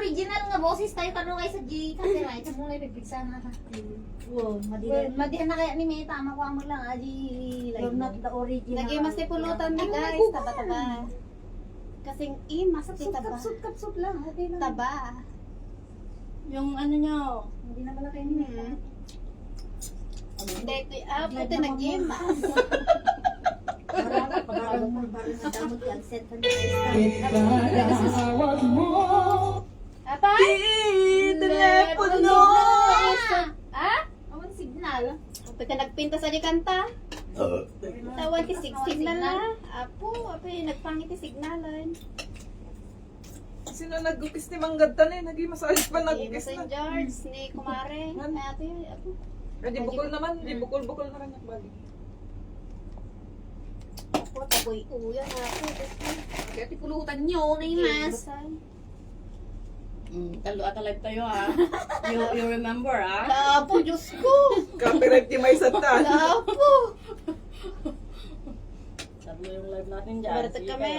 original nga boses tayo kano kay sa G copyright sa muna ipipigsa na ka. Wow, madihan na kaya ni May tama ko amo lang aji like not the original. Lagi mas pulutan ni guys, taba-taba. Kasing mas taba. Kapsup lang, okay lang. Taba. Yung ano nyo. Hindi na pala kayo ni May. Hindi, puti nag-imas. Apa? Telepono! Ah? Awan signal. Pagka nagpinta sa di kanta. Tawag ti signal na. Apo yung nagpangiti signalan. Sino nagukis ni Manggad tan eh? Nag-masalis pa nagukis St. na. George, ni Kumare. Ay, ato yun. Apo. Di bukol naman. Di bukol na rin yung bali. Apo, taboy uyan ako. Kaya tipulutan nyo na imas. Talo at alive tayo ha. You remember ha? Apo, Diyos ko. Copyright ni May Satan. Apo. Sabi yung live natin dyan. Baratag kami.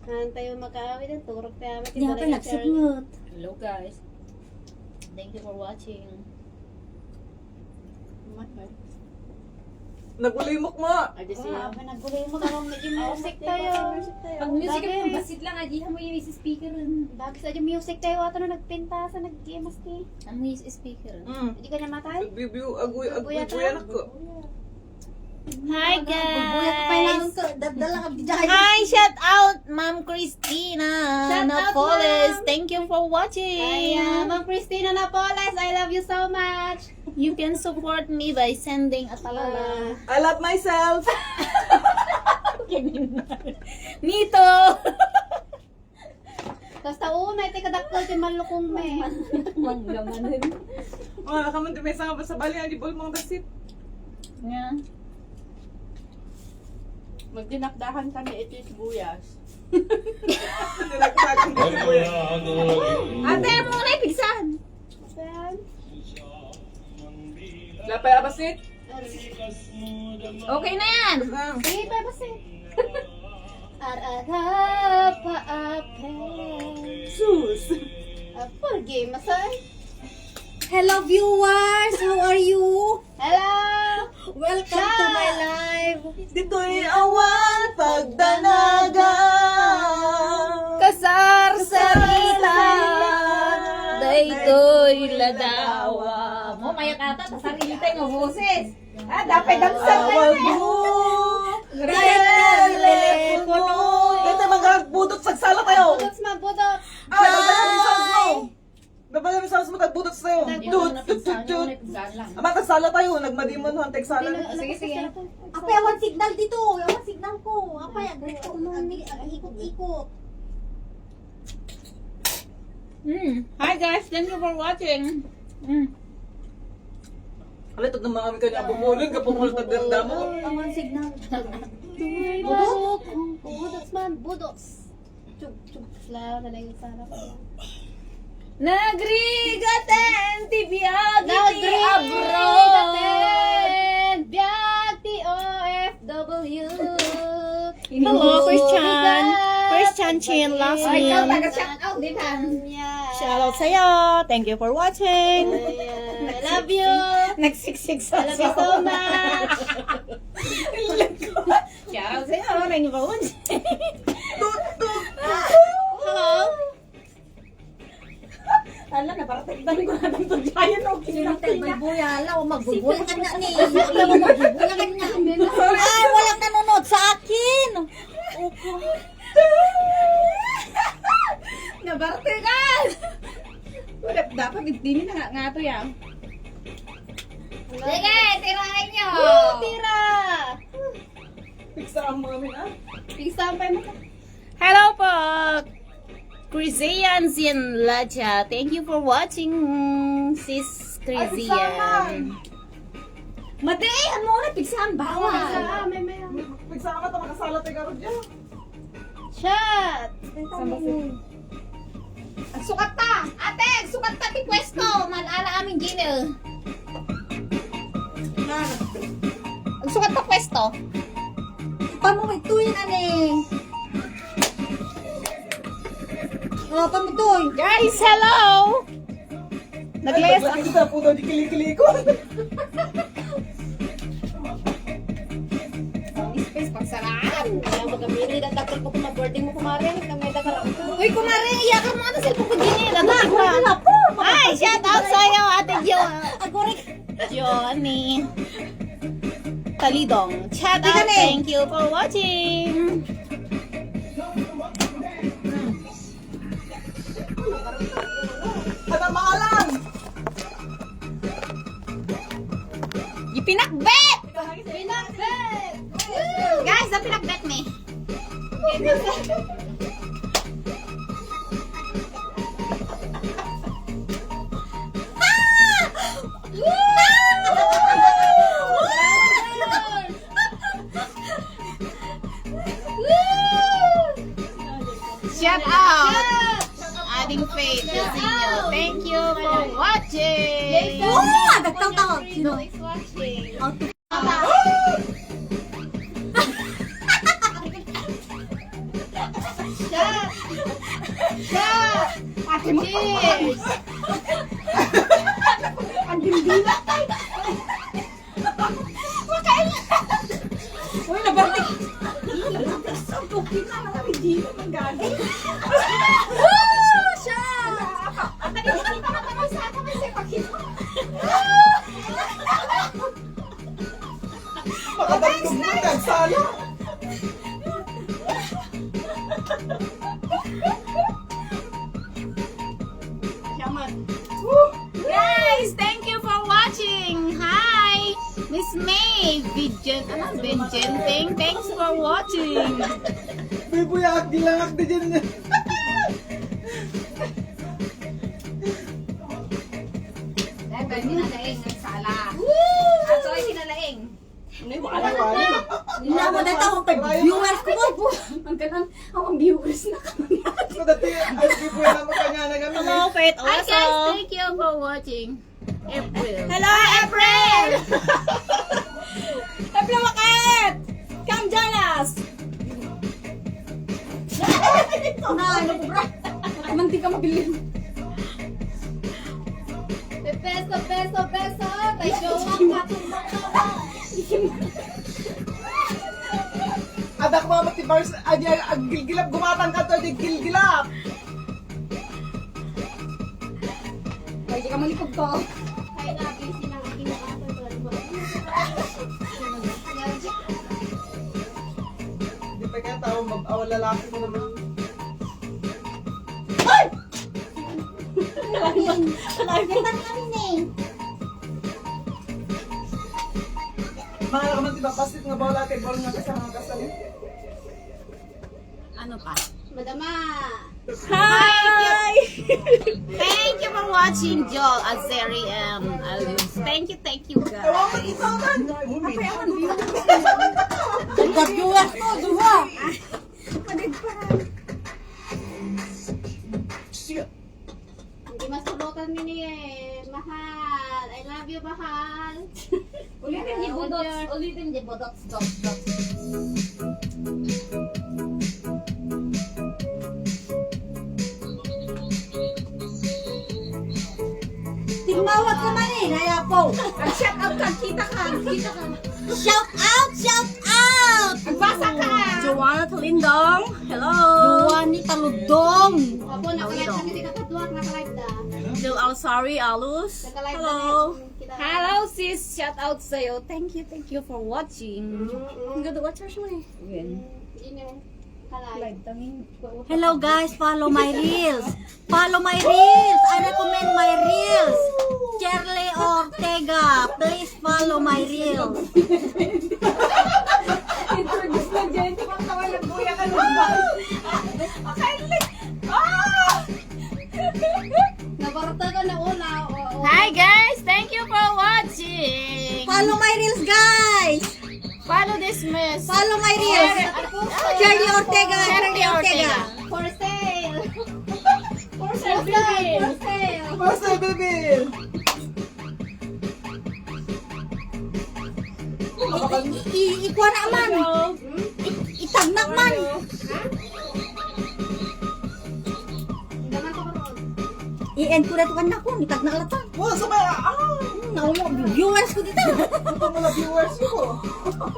Kahan tayo makaawit ang turok tayo. Hindi ako nagsubmute. Hello guys. Thank you for watching. Nagulimok mo. I just see Grabe, nagulay mo karong medyo music tayo. Pag music mo basit lang aji mo yung speaker. Bakit sa music tayo ato na nagpinta sa nag-gamas ti. Amo yung speaker. Hindi ka namatay? Bibiu agoy buyan ako. Hi guys! Hi, shout out Ma'am Christina Shout out, Napoles. Ma'am. Thank you for watching. Ma'am Christina Napoles, I love you so much! You can support me by sending a talala. I love myself. Nito. Tapos tauna, ito kadaktal ti malukong me. Manggamanin. Mga nakaman di may sanga ba sa bali ang dibol mga basit. Nga. Magdinakdahan kami ito yung sibuyas. Nilagtagan ko. Ate, mo na ipigsan. Lapay abasit. Okay na yan. Sige, papasin. Ar-ara-pa-ape. Sus. Apor, game masay. Hello viewers, how are you? Hello! Welcome to my live. Dito'y awan pagdanaga. Kasar sarila. Daytoy ladawa. Mo mayak ata ta sarili tay nga boses. Ah, dapat dansan Awag na. mo. Telepono. Ito magbutot sagsala tayo. Budots ma, budots! Dabalan yung sounds mo. Dabalan yung sounds mo, tagbutot tayo. Tut, tut, tut, tut. Ama, tagsala tayo. Nagmadimon ho ang tagsala. Sige, sige. Apay, awan signal dito. Awan signal ko. Apay, ikot-ikot. Hi guys, thank you for watching. Alit, ito mga kami kanya bumulon ka pumulot na damo. Awan signal. Budok. Budots man, budots. Chug, chug, slaw na lang yung sarap. Nagrigaten ti biagi ti abroad. Nagrigaten! Biag ti OFW. Hello, Christian. Christian Chin last Ay, name. shout out din ha. Shoutout sa'yo. Thank you for watching. I love you. Nagsiksik I love you so much. Shoutout sa'yo. Thank you for watching. Hello. Ala, naparatagdan ko na dito dyan. Sinutay magbuyala o magbubuya ka na ni. Ay, walang nanonood sa akin. Nabartigan. Dapat hindi na nga ito yan. Sige, tirahin nyo. Tira. Piksa ang mga min, ah. Pisampay mo. Hello po. Chrisian Sin Lacha. Thank you for watching, sis Chrisian. Madayan mo na, pigsahan bawal. May. Piksa ka ito, makasala tayo karod dyan. Shot. Ang sukat ta! Ate, ang sukat ta ti pwesto! Malala aming ginil. Ang sukat ta pwesto. Pamuhay tuwin, ane. Oh, pamitoy. Guys, hello! Nag-less. Ay, kita po daw di kili-kili ko. Space pagsaraan. Kaya magamili na dakal ko kung na-boarding mo kumari. Kamay dakal ako. Uy, kumari, iyakan mo na cellphone ko din eh. Ay, shout out sa'yo, Ate Jo. Johnny. Talidong. Shout out, thank you for watching. Ano maalam? Ipinakbet! Guys, na pinakbet me. Shout out! Adding faith to see you. Thank you for watching. Nagtaw-taw. Sino? Who is watching? Cheers! Uy, nabartik. Makabalik ko mo nagsala. Guys, thank you for watching. Hi, Miss May, Vigenting. Thanks for watching. May buyak, dilangak na dyan. Dapat kinalaing ng sala. Ato ay kinalaing. Hindi mo na tawag kay viewers ko po. Ang ganang, ang viewers na kami. So dati, ay people naman kanya na kami. Hello, Faith. Hi Also, guys, thank you for watching. April. hello, April. April Makat! Come join us! Na, ano po bro? Manti ka mabilin. Peso. Tayo show Adak mga matibars, ang gilgilap, gumatang ka to, di gilgilap. Ay, di ka malikod ko. Kaya na, busy na ang Di pa kaya tao, mag-awal lalaki mo naman. Ganda namin eh. Mga naman, diba, pasit nga bawal ate, bawal nga kasama ng kasalin. Ano pa? Madama. Hi! Thank you for watching, Joel, Azeri, and Alus. Thank you, guys. Pag-viewers ko, duha. Hindi masulutan ni mahal. I love you, mahal. Ulitin di budots. Ulitin di budots. Tingmawat ka man eh, naya po. Shout out ka, kita ka. Shout out! Nagbasa ka. Joanna Talindong. Hello. Joanny Taludong. Apo, nakalive na kasi kakatuwak, nakalive na. Jill Alsari, Alus. Nakalive na. Hello. Kita. Hello, sis. Shout out sa'yo. Thank you for watching. Ang ganda, what's your show eh? Hindi na. Kalive. Hello guys, follow my reels. I recommend my reels. Shirley Ortega, please follow my reels. Introduce na dyan, di ba kawalang buya ka nun ba? Nabarata ka na una. Hi, guys. Thank you for watching. Follow my reels guys. Follow this miss. Follow my reels. Shirley Ortega. For sale. For For sale. Basta, baby! Ikuha na man. Itagnak man. I-end ko na ito kan ako. Mitag na alatan. Wala sa may, Naulo, viewers ko dito. ito mga viewers ko.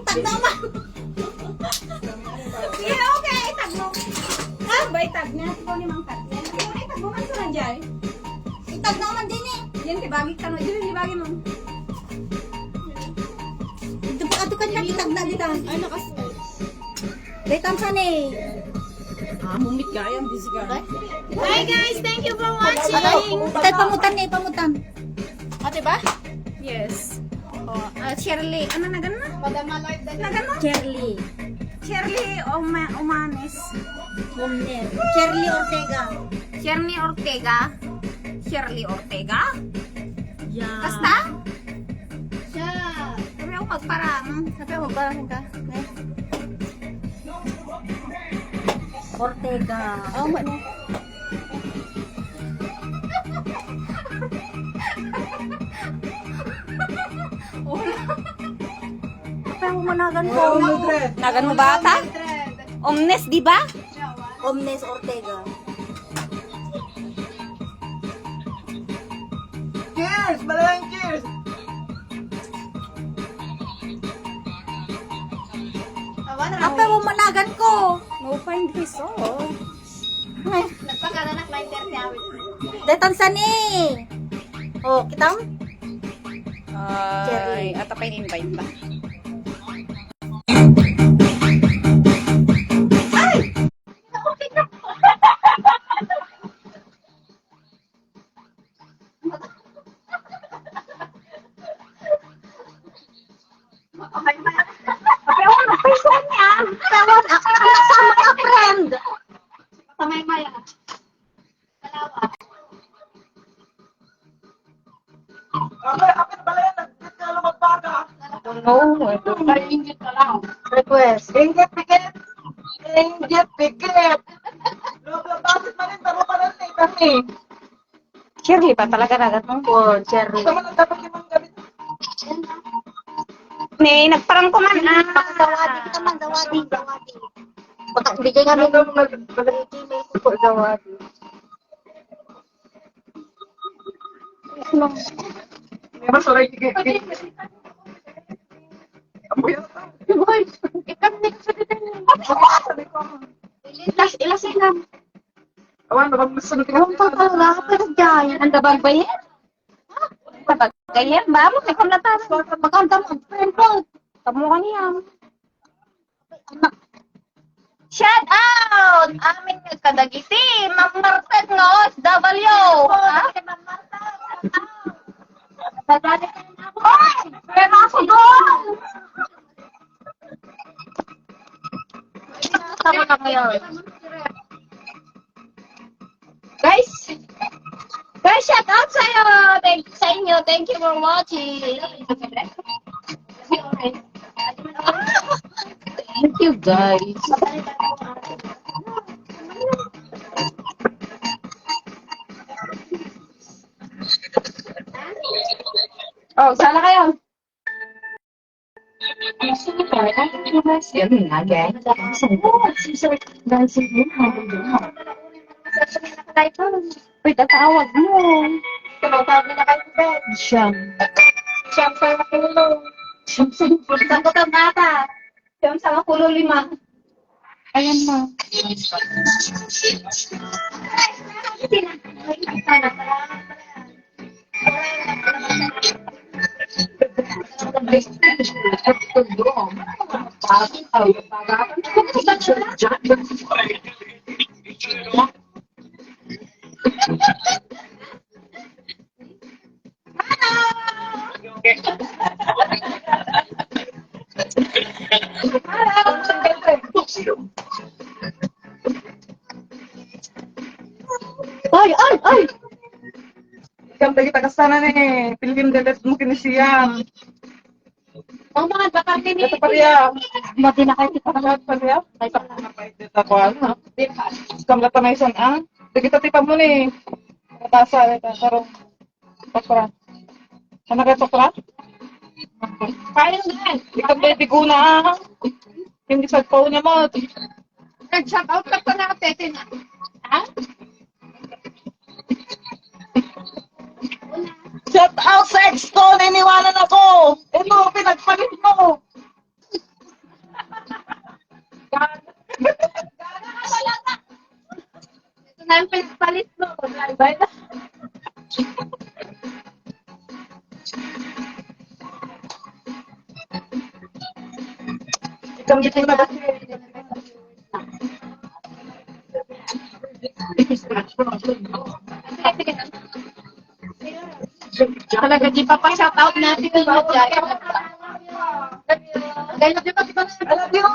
Tag naman. Yeah, okay. Tag mo. Ha? Bay, tag na. Ikaw ni Mang Kat. Ay, tag mo man sa nandiyan. Itag naman din eh. Yan, tibagi ka no. Diyan, tibagi mo. Ito pa ato kan na itag na dito. Ay, nakas. Daytan sa ni. Mumit ka yan. Busy ka. Hi guys, thank you for watching. Itay pamutan ni, pamutan. Ate ba? Yes. Oh, Shirley. Ano na gano'n? Madama live na gano'n? Cherly. Shirley Omanes. Omner. Cherly Ortega. Shirley Ortega. Shirley Ortega? Yeah. Basta? Siya. Sabi ako magparang. Sabi ako magparang ka. Ortega. Oh, ano? Kaya mo managan ko. Oh, Mildred. Nagan mo bata? Omnes, di ba? Omnes Ortega. Cheers! Malayang cheers! Apa mo managan ko? No find piso. Nagpakalanak na internet awit. Daytan sa ni. Oh, kitam? Ay, at pa in-invite ba? Tawag ako sa mga friend. Samay maya. Dalawa. Akin pala yan, nag-get ka lang magbaga. Request. Inggit, pikit! Inggit, pikit! Bakit man yung taro pala na kami? Shirley ba talaga nagat mo? Oh, Cherry. Ito man ang dapat yung mga gamit. Ne, nagparang ko man. Dawadi kita man, dawadi. Baka bigay kami ng mag-email ko po, dawadi. May masaray tikit. Ilasin na. Awan, napagmasunod ka. Ang pagkala, pero dyan. Ang dabag ba yan? Ganyan ba? Mo kay kumlatan. Magkanta mo, friend ko. Tamo ka niya. Shout out! Amin nga kadagiti. Ma'am Martet nga OFW. Ha? Hoy! Pero ako doon! Tama ka ngayon. Guys! Guys, shout out sa'yo! Sa inyo. Thank you for watching. Thank you, guys. Oh, sala kayo. Uy, tatawag mo. Tinatawag na kayo sa bed. Siyam. Siyam sa matulog. Siyam ko ka bata. Siyam sa makulo 5. Ayan mo. Ay! Ikaw tayo tagastanan eh. Pilgrim delet mo kinisiyam. Ang mga bakar din Ito pa riya. Mati na kayo kita. Ito pa riya. Ay, pa na dito ako. Ano? Kamla tamay san ang. Dagita tipa mo ni. Katasa. Karong. Pakra. Ano kayo pakra? Kaya nga. Ikaw baby ko na. Hindi sa phone niya mo. Nag-shout out ka pa na, Tete na. Ha? out sa ex ko, niniwanan ako. Ito, pinagpalit mo. Ito na yung pinagpalit mo. Bye na. Ikaw dito na ba? Talaga, di pa pa shout out natin yung mga Alam niyo.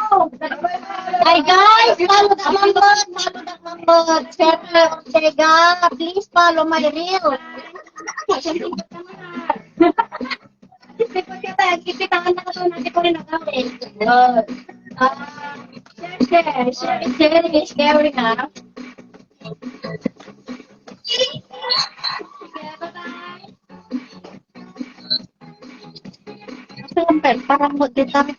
Hi guys, follow the mambot, Cheryl Ortega, please follow my reel. Ipitangan na kasi natin ko rin nagawin. Share is scary na. Sige, bye-bye. Siyempre, parang mo din kami.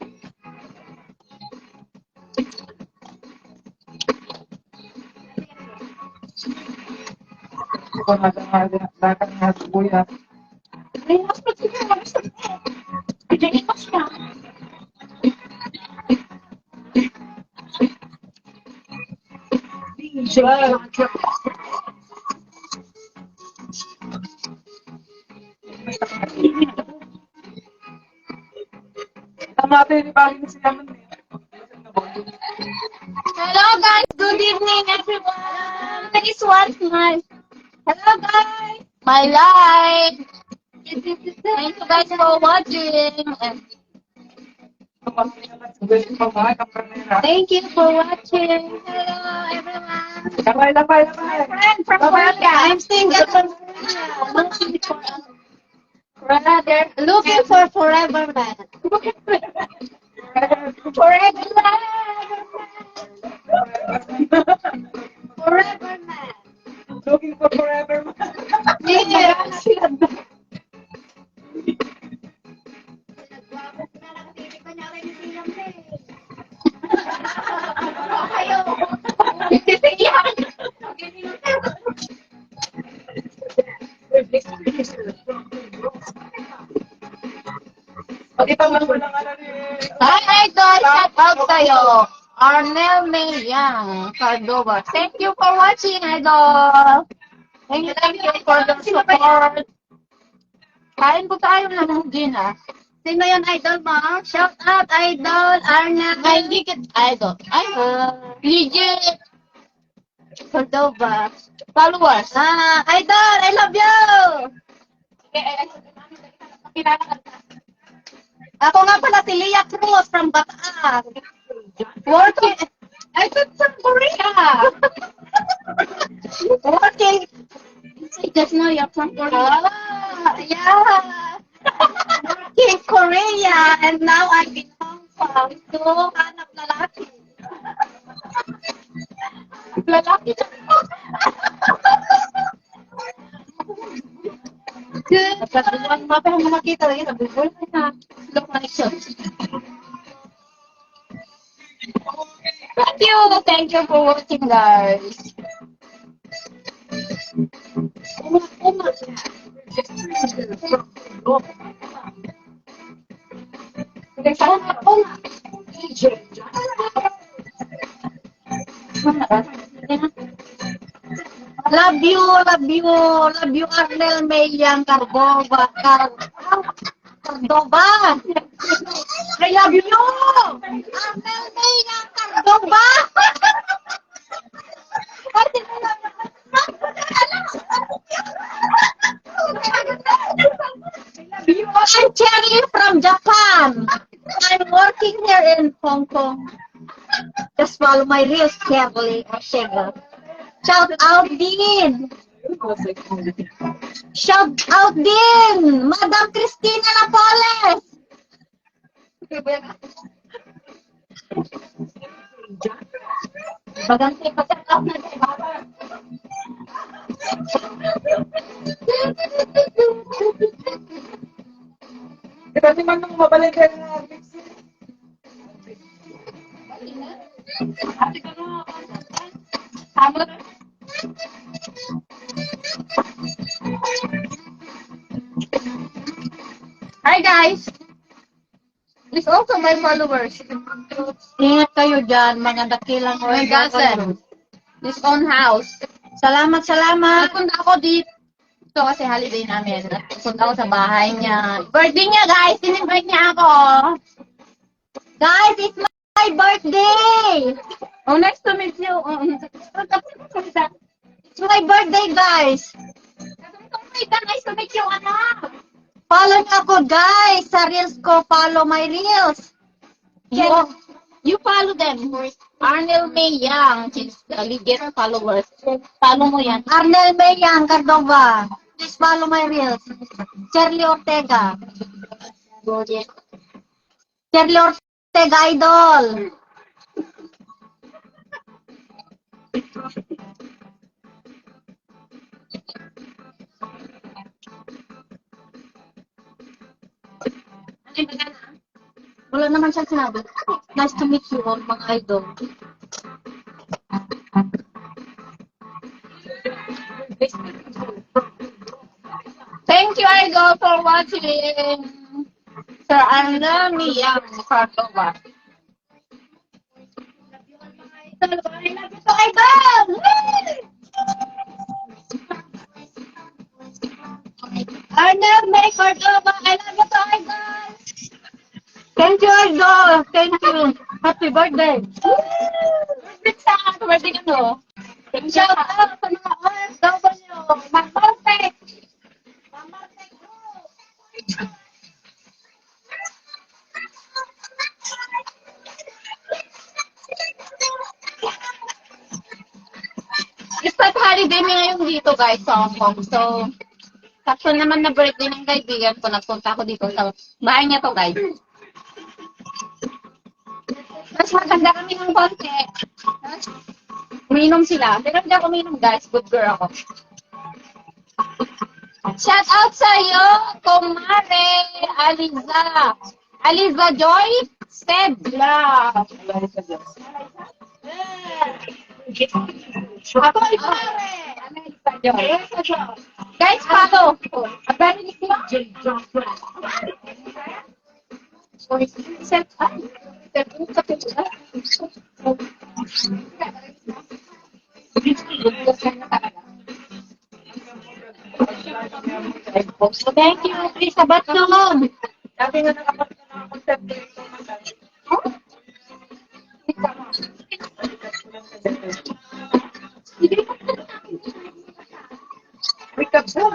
Ito na kuya. Ay, mas pa sige, mas pa sige. Pwede pa siya. Tama tayo ni Bagay na sila man. Hello guys, good evening everyone. This one my hello guys, my life. Thank you guys for watching. And thank you for watching. Hello everyone. Labay. Friend from Korea. I'm single from Korea. Looking for forever man. Forever. Forever man. Looking for forever. Yes. Pati pa man walang ano ni... Hi idol, shout out sa'yo. Arnel Mayang, Cardova. Thank you for watching, idol. Thank you for the support. Kain po tayo ng Gina. Sino yun, idol mo? Shout out, idol, Arna. Ay, legit idol. Ay, legit. Cardova. Followers. Idol, I love you! Ako nga pala si Leah Cruz from Bataan. Working. I thought from Korea. Working. I just know you're from Korea. Yeah. Working Korea and now I'm in Hong Kong. So, hanap lalaki. Lalaki. Good. Nagkatuan mo pa yung makita rin. Nabibol na. Slow connection. Thank you. Thank you for watching, guys. Love you, Arnel Mayang, Cardova. Cardova. I love you. Arnel Mayang, Cardova. I'm Cherry from Japan. I'm working here in Hong Kong. Just follow my reels carefully, Shega. Shout out din! Shout out din! Madam Cristina Napoles! Bagante pa shout out na din. Kita si man nung mabalik kayo na mixing. Ate ko na. Tama na. Hi guys! Please also my followers. Ingat kayo dyan, mga dakilang My cousin. This own house. Salamat, salamat. Nagpunta ako dito kasi holiday namin. Nagpunta ako sa bahay niya. Birthday niya guys! In-invite niya ako. Guys, it's my birthday! Oh, nice to meet you. It's my birthday, guys! Nice to meet you, anak. Follow niyo ako, guys! Sa reels ko, follow my reels! You follow them. Arnel May Young. She's the biggest followers. Follow mo yan. Arnel Mayang Cardova. Please follow my reels. Shirley Ortega. Shirley Ortega, idol! Wala naman siya sinabi. Nice to meet you all, mga idol. Thank you, Idol, for watching. Sir Arnel May Young. Cardova. Idol! Arnel May Cardova, I love you to idol! Thank you, idol! Thank you! Happy birthday! Birthday ka no? Shout out sa mga OFW! Mag-birthday! Start holiday mi ngayon dito guys sa Hong Kong. So, sakto naman na birthday ng kaibigan ko. Nagpunta ako dito sa bahay niya to guys. Mas maganda kami ng konti. Uminom sila. Pero hindi ako uminom guys. Good girl ako. Shout out sa iyo, Kumare Aliza. Aliza Joy Sedla. Ako ay Kumare. Aliza Joy. Guys, follow. Abarinig mo. Set up. Thank you, please, sabat nyo! Dati nga nakapag-concept dito. Wake up po.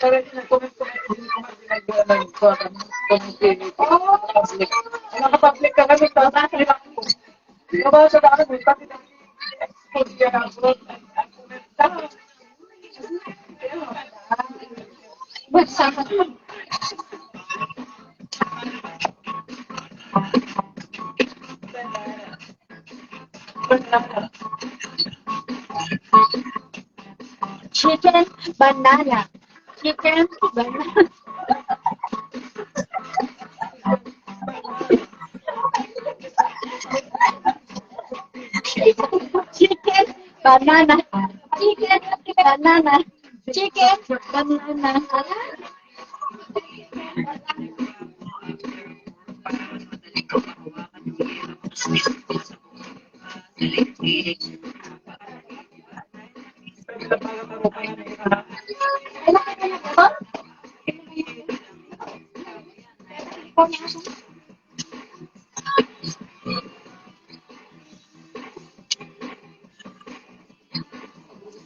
Pero comment ko Naka-public ka kami. Nabasa ka kami. Pati na. Chicken banana. Chicken banana. Chicken banana. Chicken banana. Chicken banana.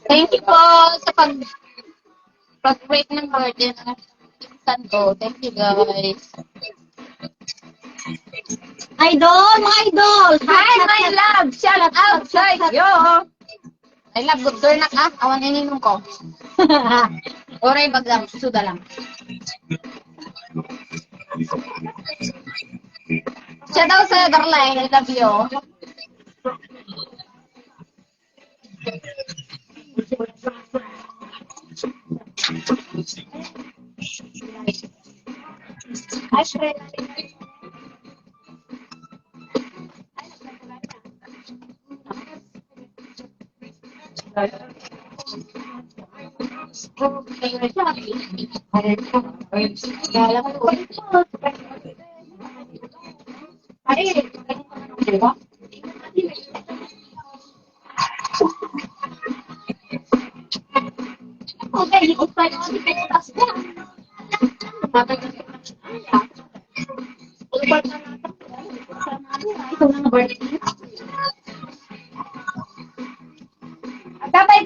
Thank you po sa pag-rate ng birthday ng pinsan ko. Thank you guys. Idol, mga idol! Hi, my love! Shout out sa iyo! I love good girl na ka. Awan ininom ko. Oray baglang, suda lang. Shout out sa Darlene. I love you. Okay, ikot pa yun. Ipitas ko. Ito na nga birthday. Dapat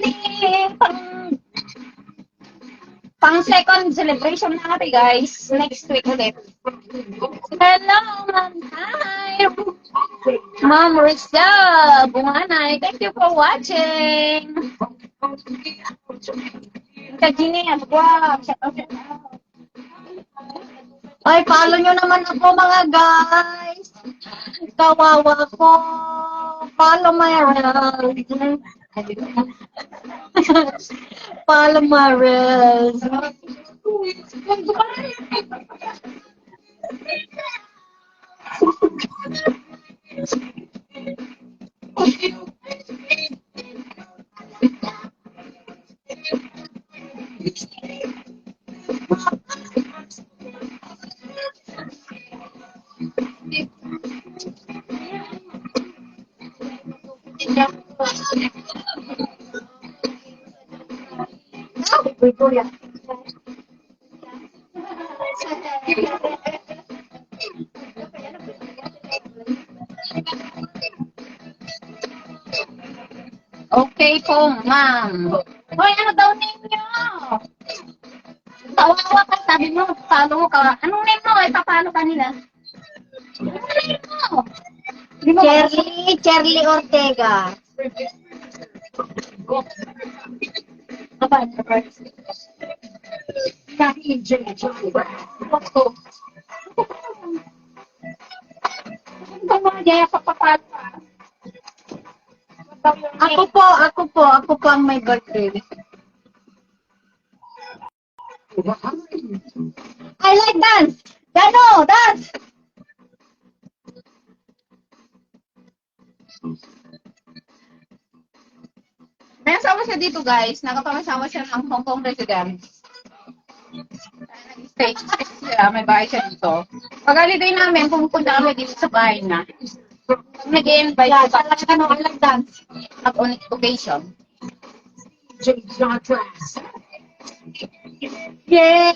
pang second celebration na natin, guys. Next week ulit. Hello, Ma'am. Hi. Ma'am Risa Bunganay. Thank you for watching. Kajini, wow. Ay, follow nyo naman ako mga guys. Kawawa ko. Follow my reels. Follow my reels. Okay po, ma'am. Hoy, ano daw name nyo? Tawa ka, sabi mo, follow ka. Anong name mo? Ipapalo ka nila. Anong name mo? Cherly Ortega. Ako po ang may birthday. I like dance. Dano, dance. May asawa siya dito, guys. Nakapangasawa siya ng Hong Kong resident. Nag-stay siya, may bahay siya dito. Pag-holiday namin, pumupunta kami dito sa bahay na. Pag nag-i-invite Yeah, ko, I like dance. on occasion. Yeah.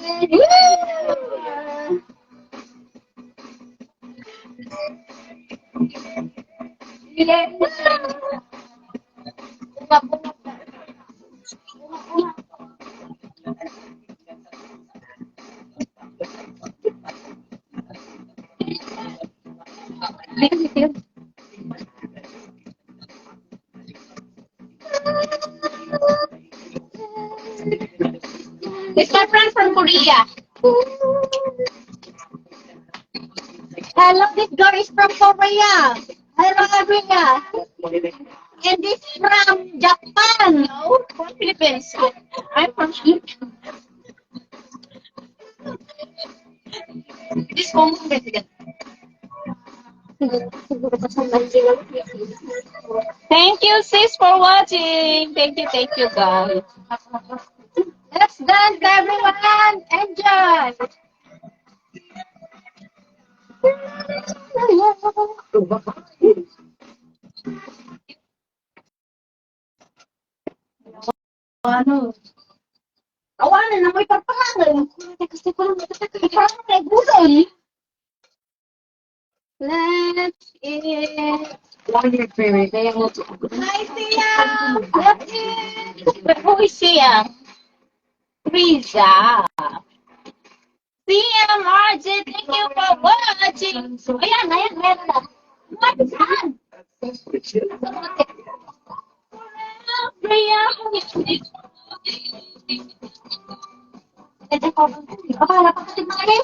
It's my friend from Korea. Hello, this girl is from Korea. Hello, Korea. And this from Japan. No, from Philippines. I'm from Philippines. This Hong Kong resident. Thank you, sis, for watching. Thank you, guys. Let's dance, everyone. Enjoy. Ano? Awanan na mo'y pagpangalan. Kasi ko lang matatagay. Parang nagbusan. Let's eat. Hi, Sia. Let's eat. Who is Siam? Riza. Siam, RJ, thank you for watching. Ayan na. Saan? Akala pa kasi mali.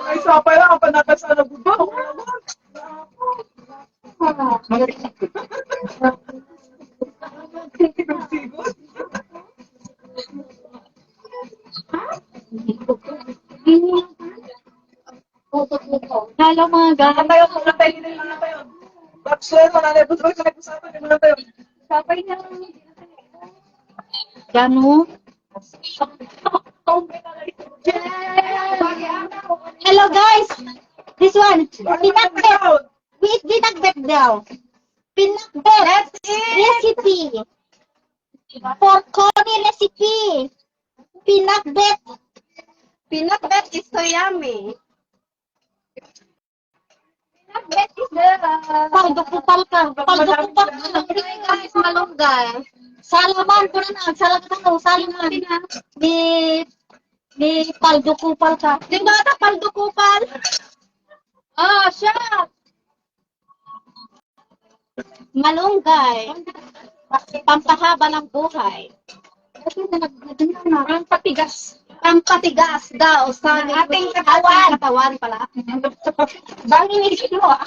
Ay, sapay lang. Ang panatasan na bubaw. Hello mga guys. Tayo, mga tayo, mga tayo. Bakso, mananay, buto, kanay, usapan, mga tayo. Sabay na lang. Gano? Hello guys! This one, pinakbet. Wait, pinakbet daw. Pinakbet recipe. For Connie recipe. Pinakbet. Pinakbet is so yummy. Pinakbet is the... Pagdukupal ka. Pagdukupal ka. Guys, malunggay. Salaman ko na na. Salaman. Ni paldukupal ka. Di ba ata paldukupal? Oh, siya. Malunggay. Pampahaba ng buhay. Ang patigas. Pampatigas daw sa ating katawan pala. Bangin isip mo ah.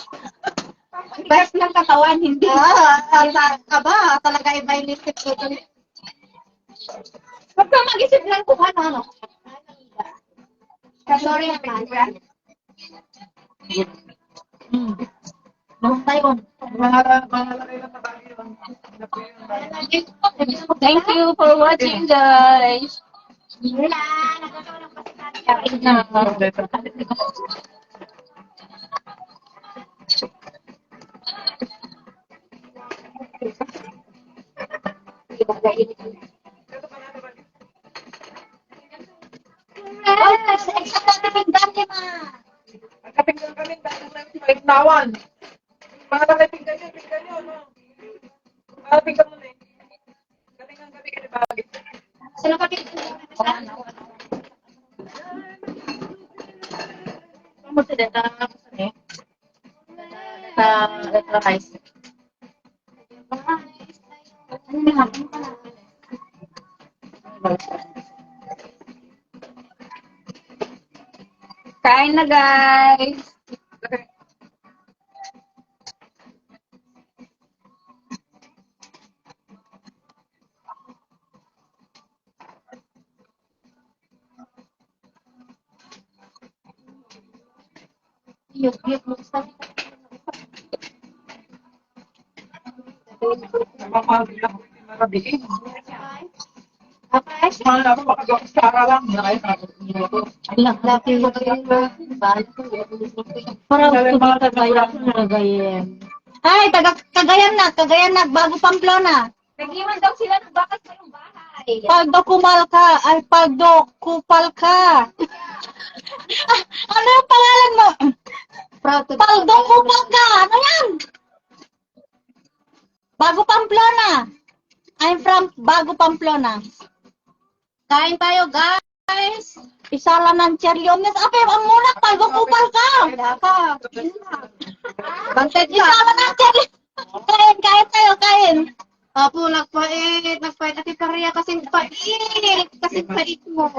Best ng katawan, hindi. Aba, talaga iba yung isip ko. Huwag ka mag-isip lang kung ano. Sorry naman. Thank you for watching, guys. Kain na. Nagkapinggan kami dahil lang sa Ignawan. Mga nakapinggan nyo, no? Nakapinggan mo na eh. Kapinggan kami kami bagay. Sino pa dito? Kamu sudah tahu sini? Kita rice. Kain na guys. Yuk, Mamahal lang. Marabihin. Okay. Mahal na ako makagawa sa ara lang. Nakaya na ako. Laki mo para mga kagaya na Cagayan. Ay, Cagayan na, bago Pamplona. Nagiman daw sila ng bakas sa yung bahay. Pagdokupal ka, ay pagdokupal ka. Ano yung pangalan mo? Pagdokupal ka, ano yan? Bago Pamplona. I'm from Bago Pamplona. Kain tayo, guys. Isala ng Cherliones. Ape, ang muna, pagdokupal ka. Bantay ka. Isala ng Cherliones. Kain tayo, kain. Apo, nagpait. Ati Paria kasing pait. Kasing pait mo.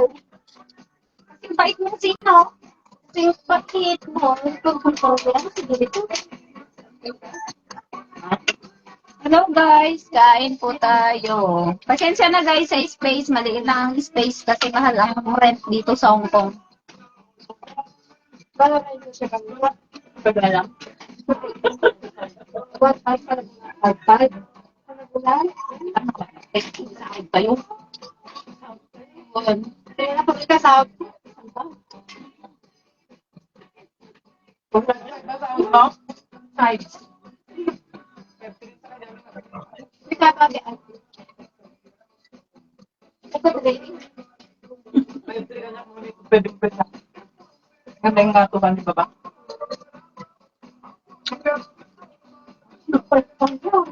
Kasing bait mo sino? Kasing pait mo. Problema siguro ito. Hello guys, kain po tayo. Pasensya na guys sa space, maliit lang ang space kasi mahal ang rent dito sa Hong Kong. Bala na ito siya kami. Pwede lang. What? Five? Bulan? Ano ba? Sahod kayo? Kaya na pag ikasahod ko. Sides. Hindi ka pag-ian. Pwede. Ganda yung ngatuhan, di ba ba?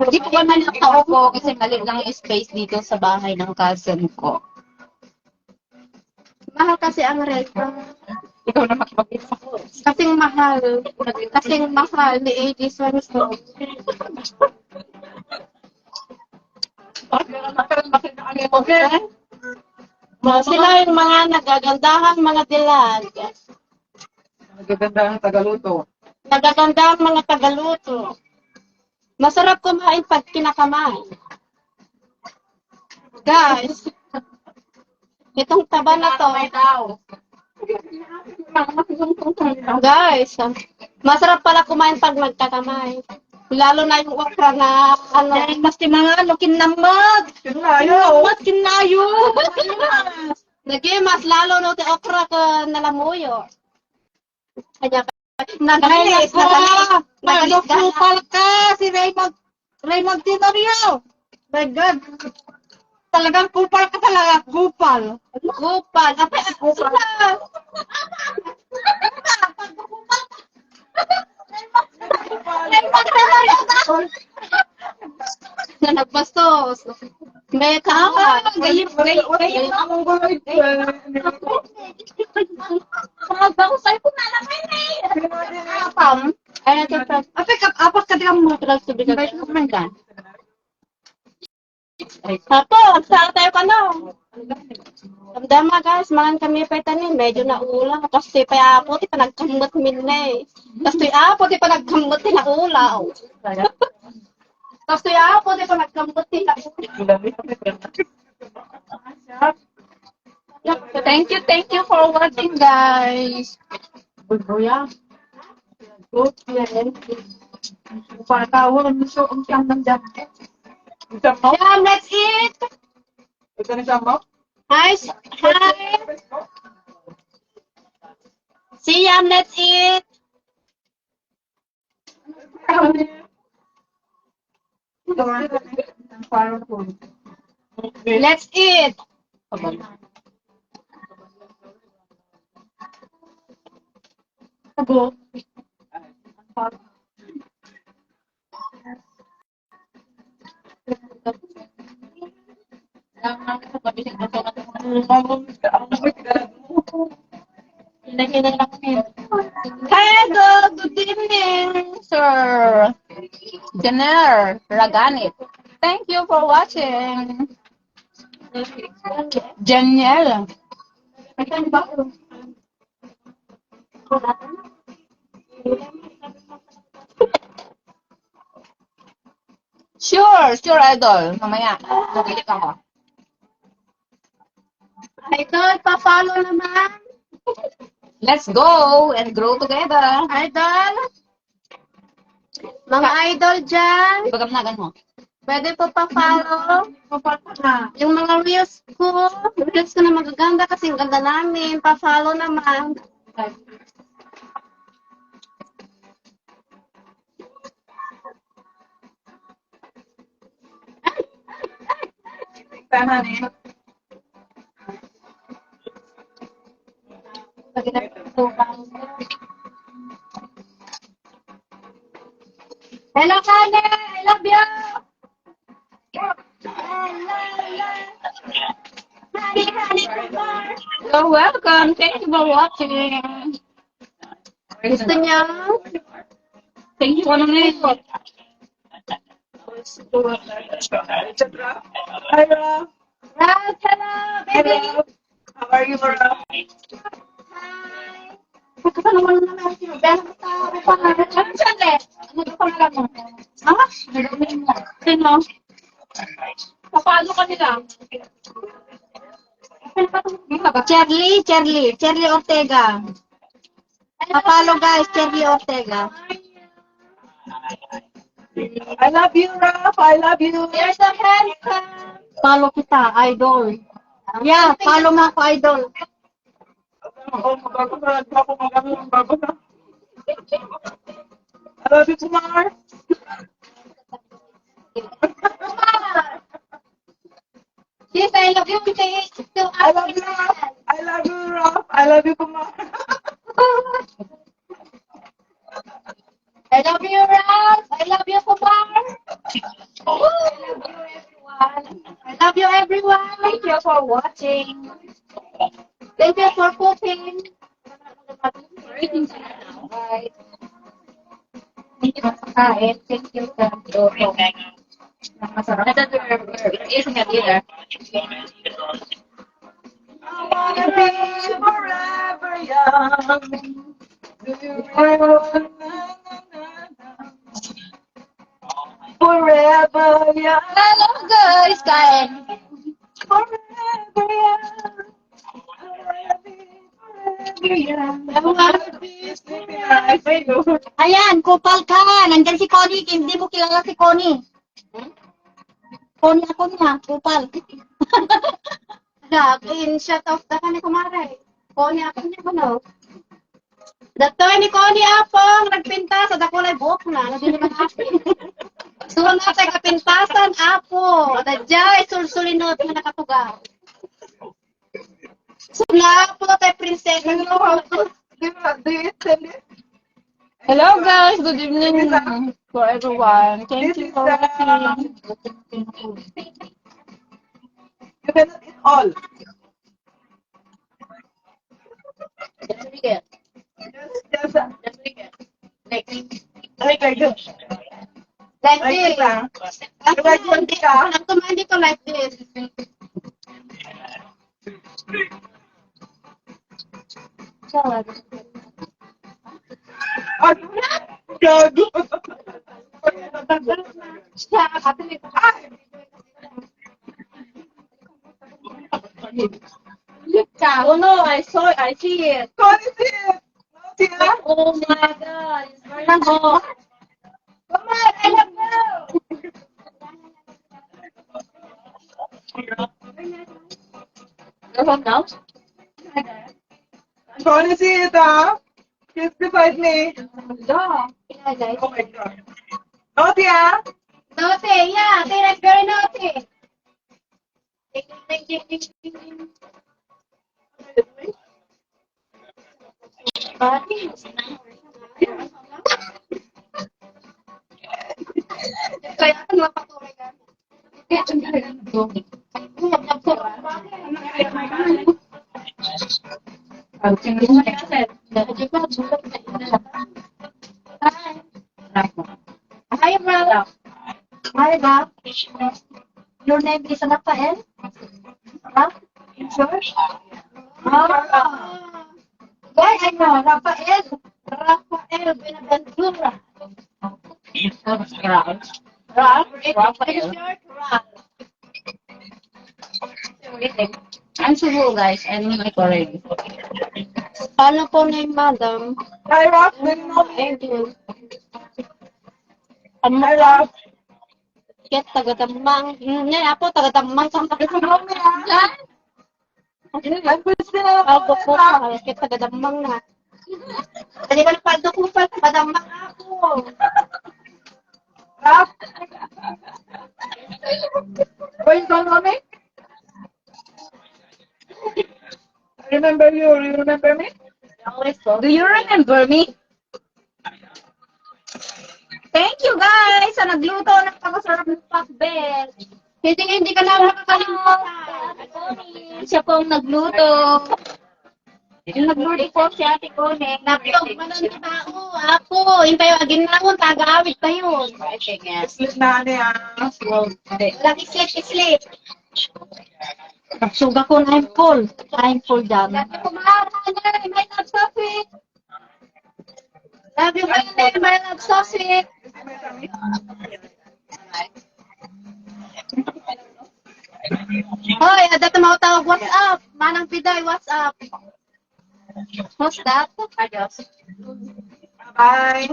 Hindi ko naman nakaupo kasi maliit lang yung space dito sa bahay ng cousin ko. Mahal kasi ang rent. Ikaw na makipag-isa. Kasing mahal. Kasing mahal ni Aegis Winslow. Sila yung mga nagagandahan mga dilag. Nagaganda ang tagaluto. Nagagandahan mga tagaluto. Masarap kumain pag kinakamay. Guys, itong taba na to. Guys, masarap pala kumain pag magkakamay. Lalo na yung okra na ano. Ay, mas ti mga ano, kinamag. Kinayo. Kinayo. Nagimas lalo no ti okra ka nalamuyo. Kanya Nagalis, nagalis. Nagalis ka. Kupal ka, si Raymond Tenorio. My God. Talagang kupal ka talaga, kupal. Kupal. Apa kupal? Raymond Tenorio. Na nagbastos. May kawa. Gayip. Mga bago sa'yo kung nalamay na eh. Apam. Ay, ito. Apas ka din mo. Terus subigan ko man kan. Tato, sa tayo ka na. Damdama guys, mangan kami pa itanin, medyo naulang. Tapos ti pa apo, ti pa nagkamot minne. Tapos ti apo, ti pa nagkamot ti naulaw. Tapos ti apo, ti pa nagkamot ti naulaw. Thank you for watching, guys. Buya. Good, yan. Para tawon mo siya ang siyang nandiyan. Isang mo? Yeah, let's eat. Ito na isang mo? Hi. See ya, let's eat. Let's eat. Abo. Hello, good evening, sir. Jenner Raganit. Thank you for watching. Jenner. Sure, idol. Mamaya, nabili ako. Idol, pa-follow naman. Let's go and grow together. Idol. Mga idol dyan. Ibagamnagan mo. Pwede po pa-follow. Yung mga reels ko na magaganda kasi ang ganda namin. Pa-follow naman. Tama na Hello, Kane! I love you! You're welcome. Thank you for watching. Gusto niyo? Thank you for the Hi, Rob. Ralph, hello, Hi, baby! Rob. How are you, Rob? Hi! Kasama naman si Bella. Ano pangalan? Ano siya, Ano pangalan mo? Ah, nagawin mo. Sino? Papalo ka nila. Charlie Ortega. Papalo guys, Charlie Ortega. I love you, Rob. I love you. You're so handsome! Follow kita, idol. Yeah, follow mo ako, idol. Oh, magago na. Bago na. I love you, Kumar. Yes, I love you. Still I love you, Rob. I love you, Rob. I love you, Kumar. I love you, Ralph. I love you, Kumar. I love you, everyone. Thank you for watching. Thank you for cooking. Bye. Thank you for kain. Thank you for doing. Masarap. Is nga dinner. I wanna be forever young. Do you remember? Forever young. Hello guys, kain. Forever young. I wanna be sleeping right by you. Ayan, kupal ka. Nandyan si Connie. Hindi mo kilala si Connie. Connie ako niya, kupal. vlog, in shut off the kani kumare. Koni ako niya ba no? Datoy ni Koni Apong, nagpinta sa dakulay buhok na, hindi naman happy. Suwan na tayo kapintasan, Apo. Dadya, sulsulinot na nakatugaw. Sula po tayo, prinsesa. Hello guys, good evening for everyone. Thank you for watching. You cannot eat all. Just read it. Just Just read it. like this. Like Like this. this lang. Ang tumandi ko like this. Oh, gago. Siya, katinig ko. Oh no, I see it. What is it? No, Tia. Oh my god, it's very hot. Come on, I love you. You're hot now? What is it, ah? Kiss beside me. Yeah. Oh my God. No, Tia. Naughty, yeah. They like very naughty. Kaya ano mapatuloy ka? Hi, bro. Hi, Bob. Your name is Rafael? Huh? Why I know Rafael? Rafael Benaventura. Rafael. I'm Cebu, guys. I'm like already. Paano po na yung madam? Hi, Rock. Do you know me? Thank you. Hi, Rock. Ket taga-damang. Yan, apo, taga-damang. Saan Do you know me, ah? I'm Christina. Ako po ka. Ket taga-damang na. Hindi ka nagpado ko pa. Taga-damang ako. Rock. Where you don't know me? I remember you. You remember me? Do you remember me? Thank you guys sa nagluto ng pakasarap ng pakbet. Hindi ka na makakalimutan. Siya po ang nagluto. Yung nagluto po si Ate Kone. Napiyong manon ni tao. Ako, yung tayo agin na ako. Taga-awit pa yun. Sleep na, ane, ah. Lagi sleep. Suga ko na full. I'm full dyan. Lagi kumara na. May nagsasit. Lagi mo na may nagsasit. Hoy, ada tumawag WhatsApp. Manang Piday, WhatsApp. What's that? Adios. Bye.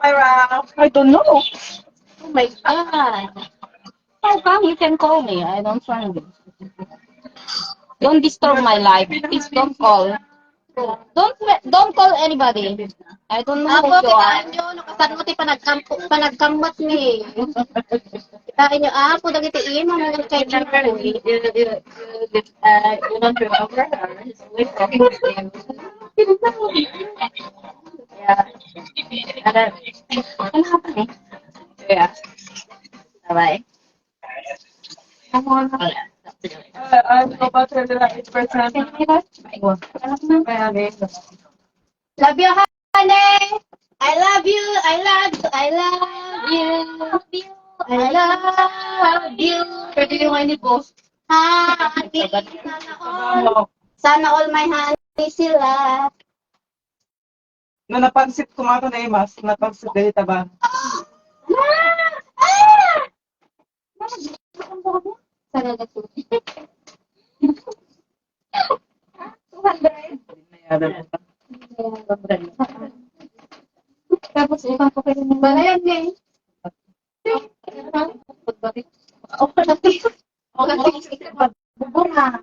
Bye, Rock. I don't know. Oh my god. How come you can call me? I don't find it. Don't disturb my life. Please don't call. Don't call anybody. I don't know Apo, who you are. kitaan nyo, nakasanuti panagkamot ni. Kitaan nyo, apo, dagitiin mo mga kay You don't remember her. He's always talking with him. Yeah. And then, what happened? Yeah. Bye-bye. I'll go back to the 8%. Love you, honey. I love you. I love you. I love you. I love you. Pwede yung ini po. Honey, sana all my honey sila. Na napansit ko mga na imas, napansit dahil taba. Sana na to. 200. Tapos ibang pa kayo ng balayan niya eh. Okay, okay. Bubura.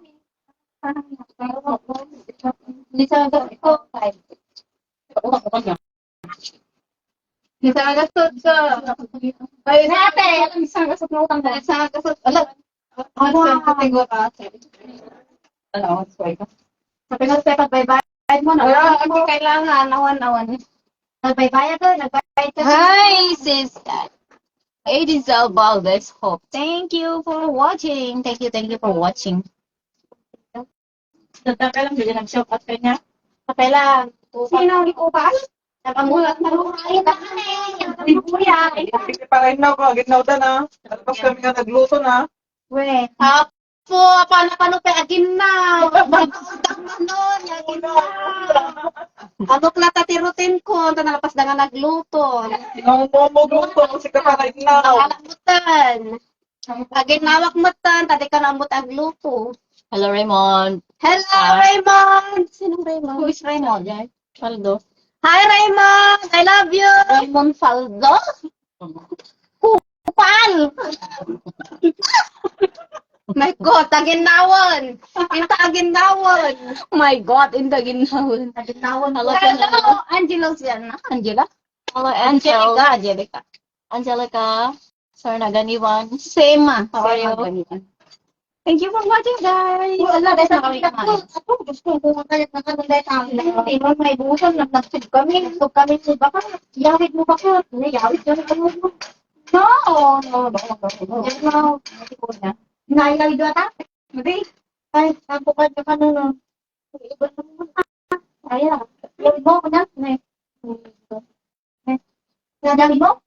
Hindi sa ko. Hindi sa gastos ko. Ay, Nate! isang gastos mo utang dahil sa gastos. Alam. Ano ang kategorya kasi? Ano, sorry ka. Sa pinag-step bye-bye mo na. Wala, Hindi kailangan. Awan-awan. Nagbaybayad ko, nagbaybayad ko. Hi, sister. It is about this hope. Thank you for watching. Thank you for watching. Dadaka lang, bigyan ng shout out kanya. Kapay lang. Sino ang ikupas? Nakamulat na Ay, bakit? Yung kuya. Hindi pa rin na ako, gitnaw na na. Tapos kami nga nagluto na. We. Apo, paano pa agin na? Nagpuntak na nun, agin na. Ano kla tatirutin ko, ito nalapas na nga nagluto. Nung magluto, kasi ka pa rin na. Nakalamutan. Agin nawak matan, tadi ka na amot agluto. Hello, Raymond. Hello, Raymond! Sinong Raymond? Who is Raymond? Faldo. Hi, Raymond! I love you! Raymond Faldo? Kupal! My God, aginawan! Pinaka aginawan! Oh my God, in the ginhawan. Nagitawon Hello, Hello, Angelo siya na. Angela? Hello, Angel. Angelica. Angelica. Sir Naganiwan. Sema. How are you? Thank you for watching, guys. Wala, dahil sa kami kumain. Ako, gusto ko kung kalit na kami dahil sa amin. Timon, may busan, nagsub kami. Nagsub kami sa baka. Yawid mo baka. Yawid mo baka. No. Yes, no. Nayawid mo ata? Hindi. Ay, ako ka ka no. Iba na mo. Ay, yawid mo ko na. Nadawid mo?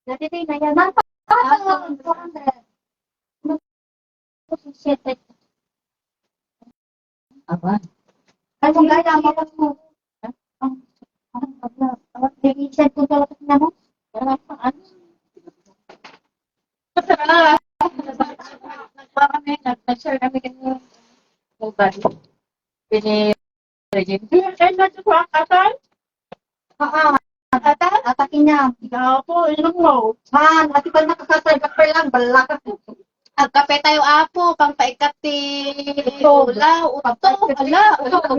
Natiti, nayaman pa. Apa? Ay, kung gaya, mawas mo. Nag-i-send ko sa lakas na mo. Nag-share kami kanina. Pini-regime. Atakin niya. Ako, ilang mo. Man, ati pa nakakasal lang, balakas. Agkape tayo apo, pang paikati. Ula, uto, ala, uto ko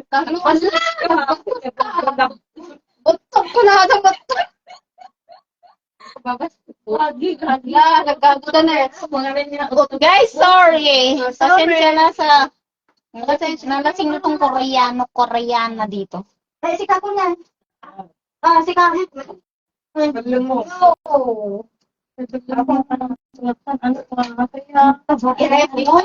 na ang uto. Lagi, Ala, nagkagutan na. Guys, sorry. Pasensya na sa... Nalasing na itong Koreana dito. Ay, si Kako niyan. Si Kako. Galing mo. Oo. Ako, ano, masaya. Irep mo.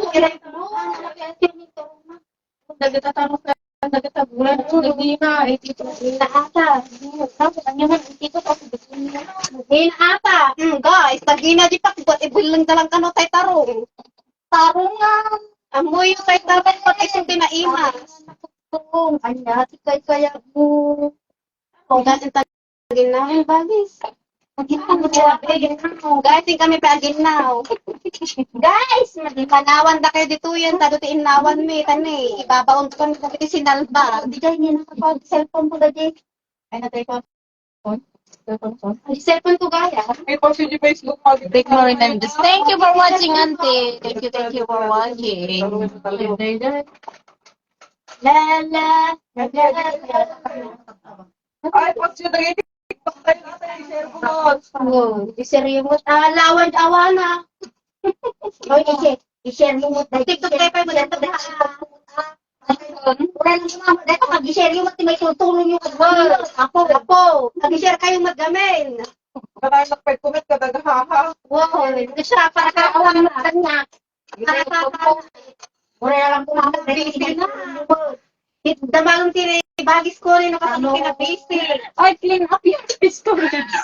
Nagtatanong ka, nagtagulan, hindi na, itito. Naasa. Tapos, ang yaman, ito kasi gusto niya. Ata. Guys, tagina di pa kubot ibulang dalang kano tay tarong. Tarungan. Amoy yung tay tarong pati sa tinaimas. Kung anya, tikay kaya mo. O guys, yung tagina yung bagis. Guys, yung kami pa aginaw. Guys, manawan da kayo dito yan. Tado ti inawan mi. Tani, ibabaon ko kung iti sinalba. Di kayo niya nakapag-cellphone ko na, Jay. Ay, natay ko. Ay, cellphone ko gaya. May post yung Facebook mag- Take more remembers. Thank you for watching, auntie. Thank you for watching. Lala. Ay, post yung nag-TikTok tayo natin, share ko mo. Iseryo mo. Lawad awana. Oy, i-share mo mo. TikTok tayo pa mo dito. Wala lang yung mga dito, mag-share yung may tutulong yung Apo, mag-share kayo magamin. Karang nagpag-comment ka, naghaha. Wow, hindi siya para kaawan na kanya. wala lang kung mga Busy na. Damalong bagis ko rin nakasama na busy. Ay, clean up yung storage.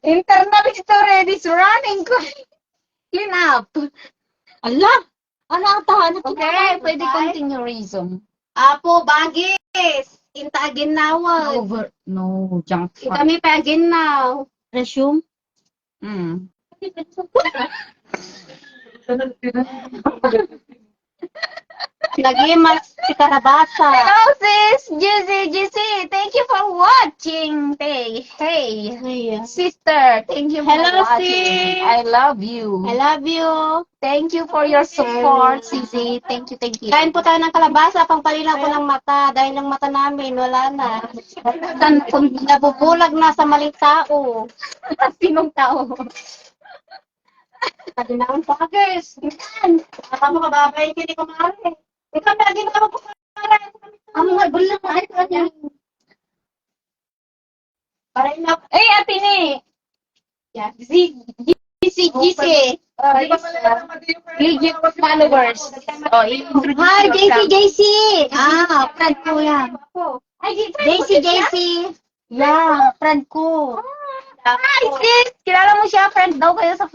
Internal storage is running. Clean up. Ala! Ano ang tahanan ko? Okay, pwede continue reason. Apo, bagis. Inta aginawan. No, junk food. Kami pa aginaw. Resume? Nagimas. si Karabasa. Hello, sis! GC! Thank you for watching! Hey! Ay, Sister, thank you for Hello, watching. sis. I love you. I love you. Thank you for your support, Sisi. Thank you. Kain po tayo ng kalabasa, pangpalinaw po ng mata. Dahil yung mata namin, wala na. Nabubulag na sa maling tao. Sinong tao? Sabi naman po, guys. Yan. Baka mo kababayin kini kumari. Ikaw na ginawa ko kumari. Ang mga bulang na ito niya. Para ina. Eh, ate ni! Yeah. GC. Legit followers. Oh, i-introduce Hi, yourself. JC! Friend ko yan. JC! Yeah, friend ko. Hi, sis! Kilala mo siya, friend daw kayo sa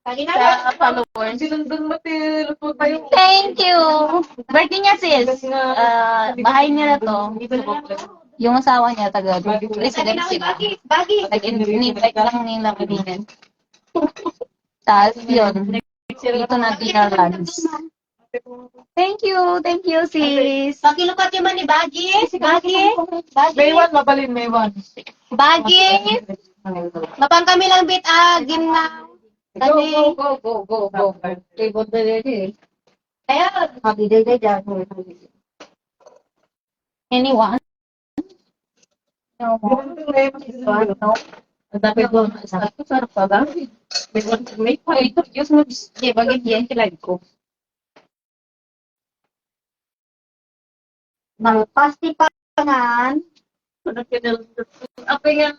Lagi sa na. followers. Sinundun mo po tayo. Thank you! Birthday niya, sis. Bahay niya na to. Yung asawa niya, taga resident sila. Bagi. Nag-invite lang nila kanina. Tapos yun, dito na dinner lunch. Thank you, sis. Pakilukat yung man ni Bagi. Si Bagi. May one, mabalin, may one. Bagi. Mapang kami lang bit gina. Kami. Go. Table na rin Ayun. Anyone? No. Ang dami ko. Sarap pa ba? May ito. Diyos mo. Di ba ganyan kilag ko? Pastipangan. Ako yung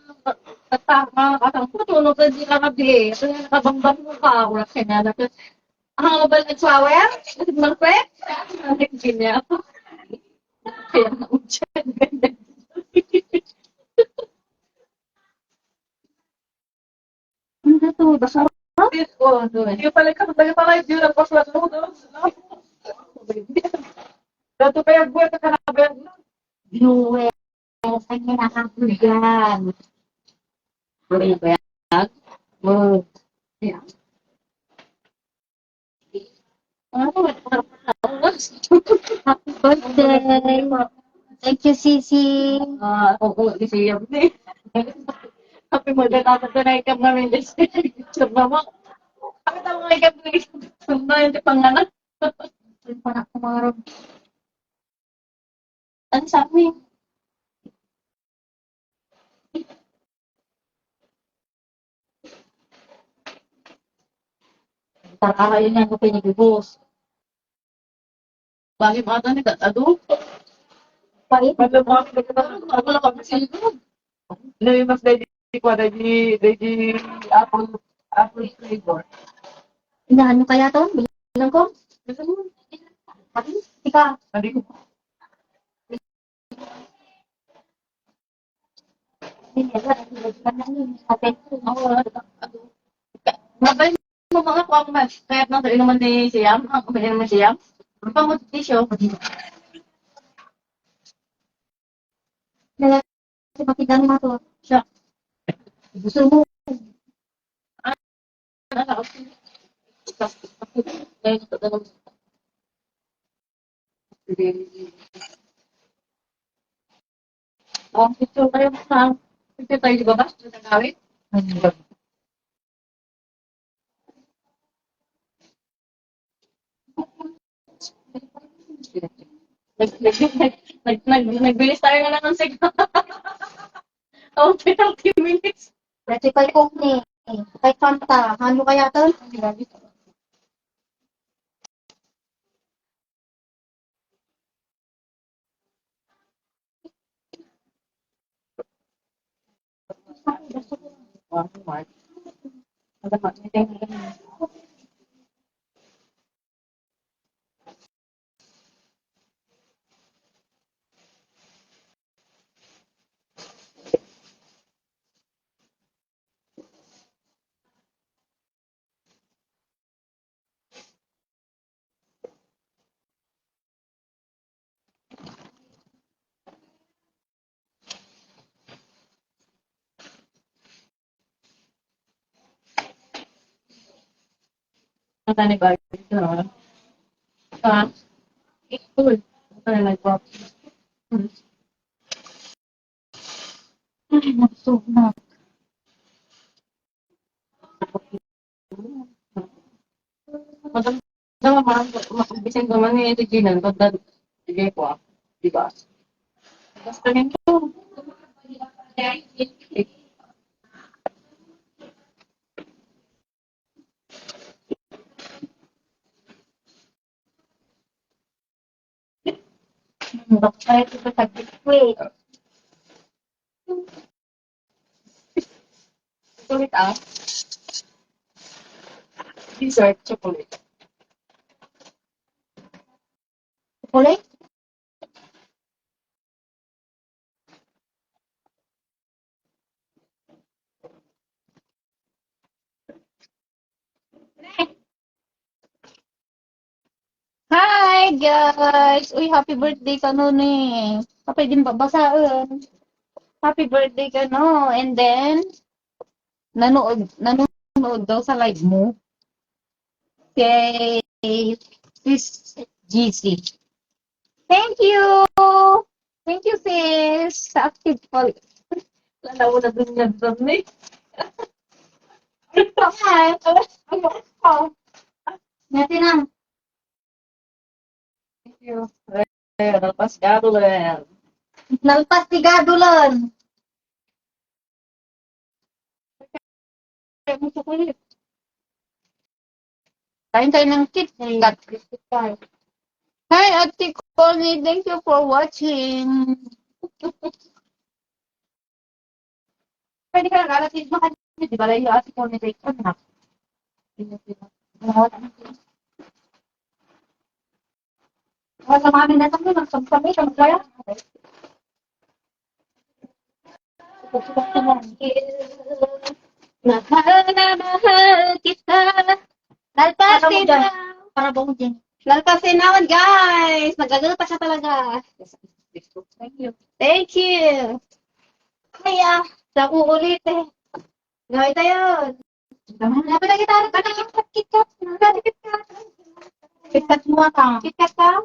katama, katang putunog na di lang nabili. Ito yung nakabambang mo pa ako. Kanya na. Ang mabal nagsawa? Malpet? Hindi niya ako. Kaya na-ujan. Ano na to? Basta Yung pala ka, tayo pala yung lang pas lang mo. Dato pa yung buwan ka na ba? Viewers. Ang kinakatugan. Ano ba yan? Oh. Yeah. Happy birthday. Thank you, Sisi. Oo, kasi yan. Happy birthday na ito na ikam namin. Sabi mo, bakit ako nga ikam na sundan yung pangalan? Para kumarap. Ano sabi? Kakakain nga ko pinagibos. Bakit mga ito nagtatado? Pait. Malumang ka na. Ako lang kami sila. May mas dahil ko, dahil apple flavor. Inaano kaya to? Bilang ko? Ika. Hindi ko. Mabay mo mga kwang mas. Kaya nang sa inuman ni Siyam, ang kumain naman Siyam. Ang pangutisyo. Kasi pakidan mo to. Siya. Gusto mo. Ang picture kayo sa picture tayo di ba ba? Sa gawin? Nagbilis tayo nga lang ng sigaw. Oh, 30 minutes. Kasi kay Kong ni. Kay Kanta. Ano kaya to? Ang tani ba? Ah, cool. Ay, nag-pop. Ay, nagsuog na. Madam, makabising naman ni Ate Ginan, pagdad, sige po ah. Diba? Basta nito. Bakit ito tag-wait? Chocolate ah. Dessert, chocolate. Chocolate? Hi guys! Uy, happy birthday ka no eh. Kapag din babasaan. Happy birthday ka no. And then, nanonood daw sa live mo. Kay Sis GC. Thank you! Thank you, sis! Sa active call. Lala mo na dun yan doon eh. Hi! Ngayon na. Thank you. Eh, nalpas gadulan. Nalpas ni Gadulan. Kaya mo chocolate. Kain tayo ng KitKat. Hi, Ate Connie. Thank you for watching. Pwede ka lang alasin mo kanina. Di ba lang yung ate ko ni Take on na? Wala mami na kami. Magsampamay. Kamagaya. Mahal na mahal kita. Lalpasin na. Para ba mo dyan? Lalpasin naman, guys! Nagagano pa siya talaga. Thank you. Thank you! Kaya, sa uulit eh. Gawin tayo. Dapat na gitara. Dapat na KitKat. KitKat mo ka. KitKat ka?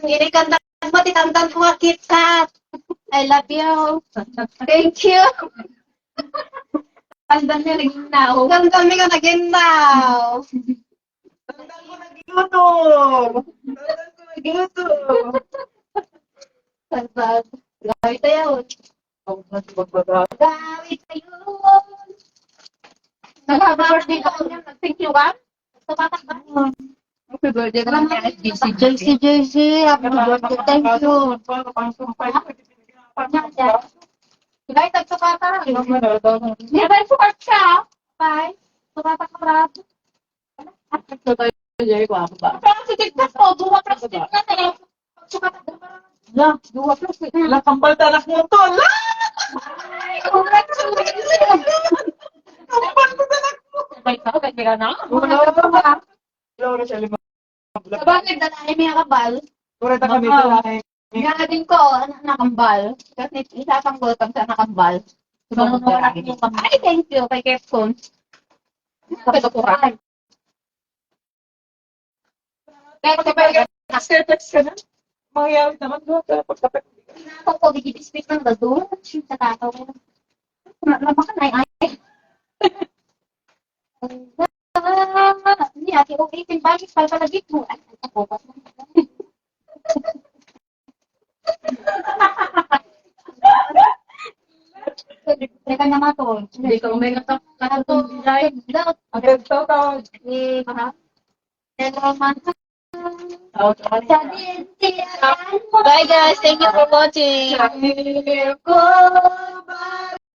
Inikantan mo, titantan ko nga KitKat. I love you. Thank you. Pandan niya naging nao. Ang dami ka naging now. Tandaan ko nagluto! Tandaan ko nagluto! Salbag. Gawin tayo. Magbaga. Gawin tayo. Nag-birthday ka niya. Thank you, Wam. Tumatak ba? Happy birthday ka lang kay JC, happy birthday. Thank you. Gawin tayo tumatak. Di ba yung support siya? Bye. Tumatak ka ba? Pero si TikTok po, duwa plus TikTok eh. Tumatak ka ba? Dua plus. Kambal tanak mo to. Congratulations! Kambal ko tanak mo. Bait ako, kahit kaya na. Laura siya lima. Sabagay, dalahin mo yung kabal. Kureta kami lalaki. Nga din ko, nakambal. Kasi isa pang bottom sa nakambal. Ay, thank you kay Capcom. Kapitukuran. Kaya Text ka na. Mangyayari naman doon. Pagkapit. Ako po, bigibisbis ng gado. Sa tataw ko. Lama ka na ay. Hindi, ate, okay. Timbagis pala palagit mo. Ay, ako pa. Teka naman to. Hindi ka umega ka. Kanto, daw. Agad tawag. Eh, mga. Pero man. Bye guys, thank you for watching. Goodbye.